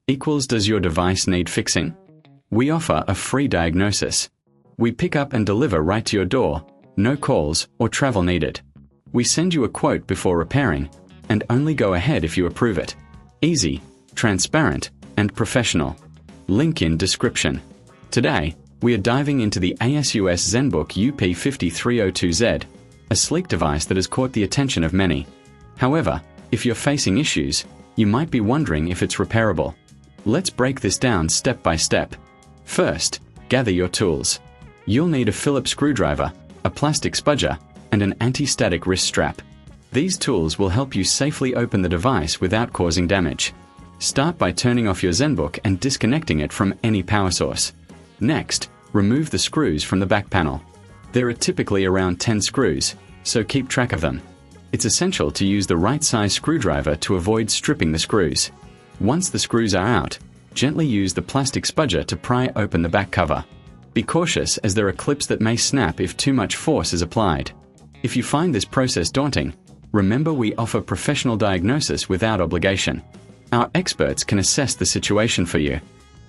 equals does your device need fixing? We offer a free diagnosis. We pick up and deliver right to your door, no calls or travel needed. We send you a quote before repairing, and only go ahead if you approve it. Easy, transparent, and professional. Link in description. Today, we are diving into the Asus ZenBook UP5302Z, a sleek device that has caught the attention of many. However, if you're facing issues, you might be wondering if it's repairable. Let's break this down step by step. First, gather your tools. You'll need a Phillips screwdriver, a plastic spudger, and an anti-static wrist strap. These tools will help you safely open the device without causing damage. Start by turning off your ZenBook and disconnecting it from any power source. Next, remove the screws from the back panel. There are typically around 10 screws, so keep track of them. It's essential to use the right size screwdriver to avoid stripping the screws. Once the screws are out, gently use the plastic spudger to pry open the back cover. Be cautious as there are clips that may snap if too much force is applied. If you find this process daunting, remember we offer professional diagnosis without obligation. Our experts can assess the situation for you.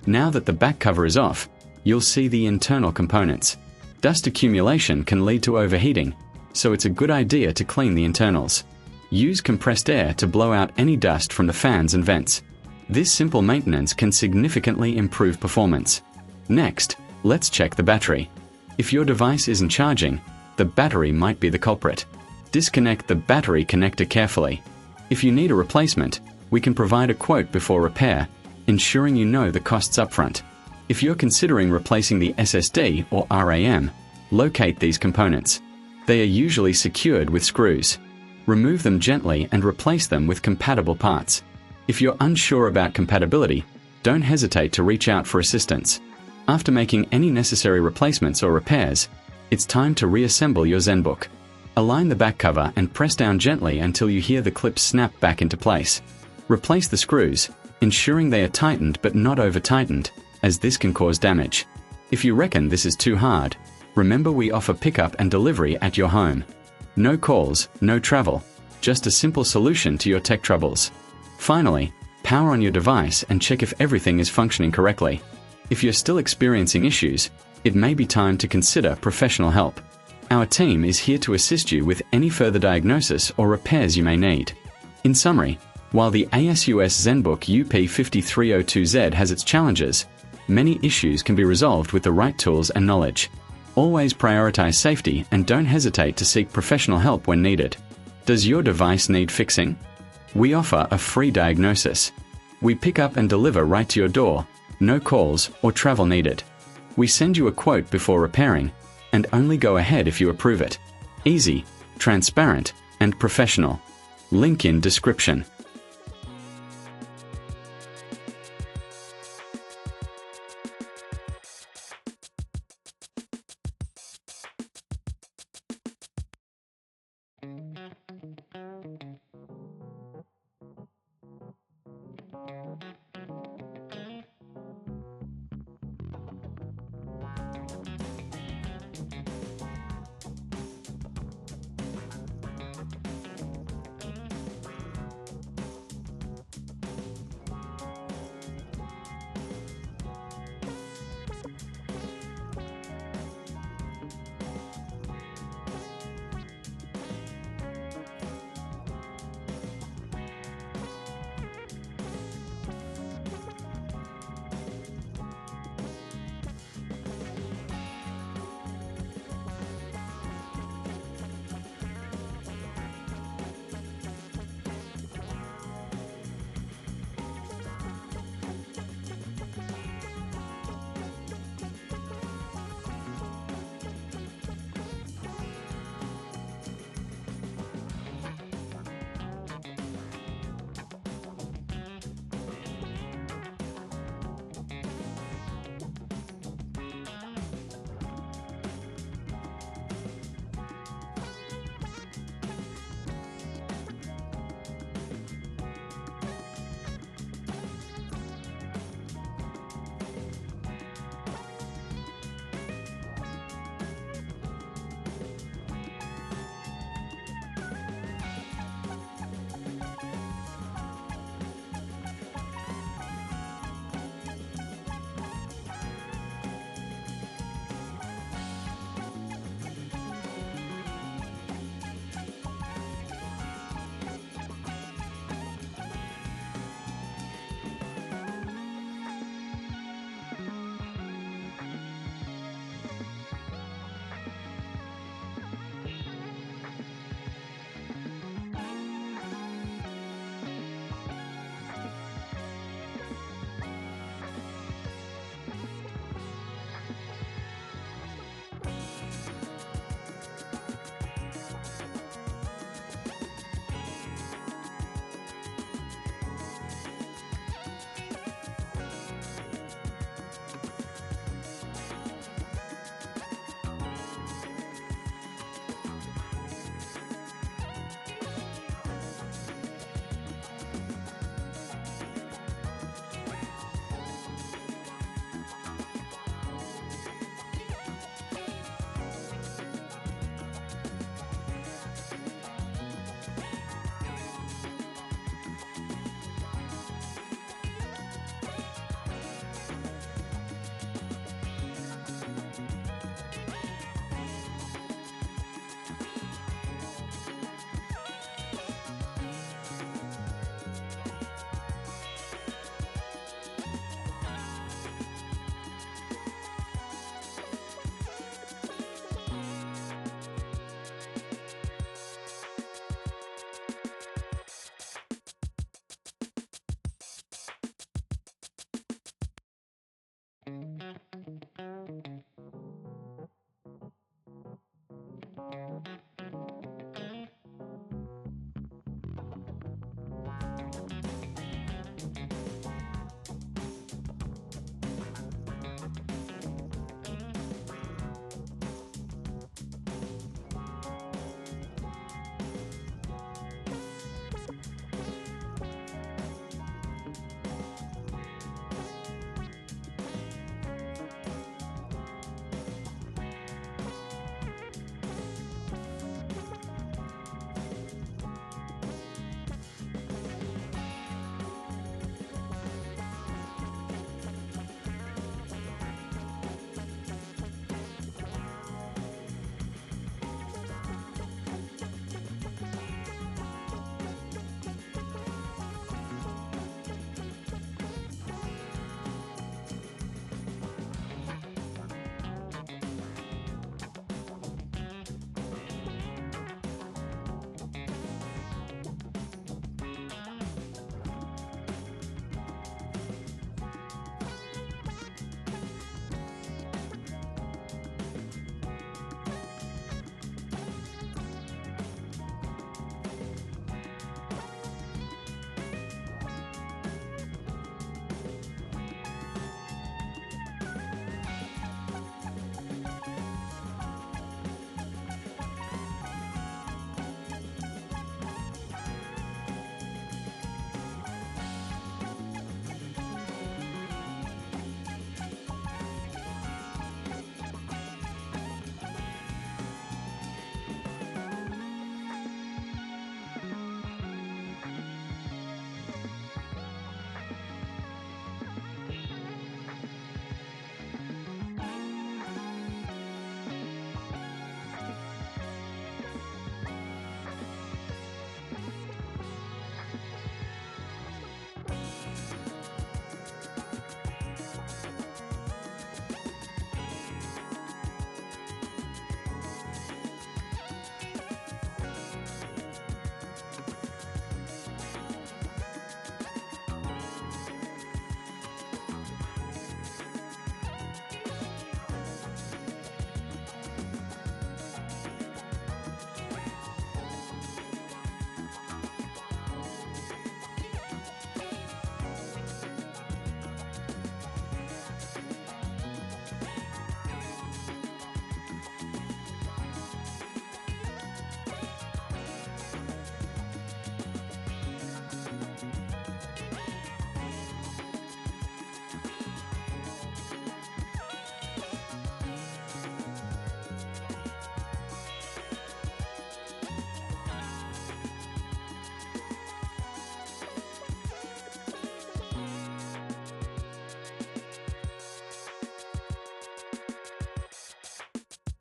Now that the back cover is off, you'll see the internal components. Dust accumulation can lead to overheating, so it's a good idea to clean the internals. Use compressed air to blow out any dust from the fans and vents. This simple maintenance can significantly improve performance. Next, let's check the battery. If your device isn't charging, the battery might be the culprit. Disconnect the battery connector carefully. If you need a replacement, we can provide a quote before repair, ensuring you know the costs upfront. If you're considering replacing the SSD or RAM, locate these components. They are usually secured with screws. Remove them gently and replace them with compatible parts. If you're unsure about compatibility, don't hesitate to reach out for assistance. After making any necessary replacements or repairs, it's time to reassemble your ZenBook. Align the back cover and press down gently until you hear the clips snap back into place. Replace the screws, ensuring they are tightened but not over-tightened, as this can cause damage. If you reckon this is too hard, remember we offer pickup and delivery at your home. No calls, no travel, just a simple solution to your tech troubles. Finally, power on your device and check if everything is functioning correctly. If you're still experiencing issues, it may be time to consider professional help. Our team is here to assist you with any further diagnosis or repairs you may need. In summary, while the Asus ZenBook UP5302Z has its challenges, many issues can be resolved with the right tools and knowledge. Always prioritize safety and don't hesitate to seek professional help when needed. Does your device need fixing? We offer a free diagnosis. We pick up and deliver right to your door, no calls or travel needed. We send you a quote before repairing, and only go ahead if you approve it. Easy, transparent, and professional. Link in description.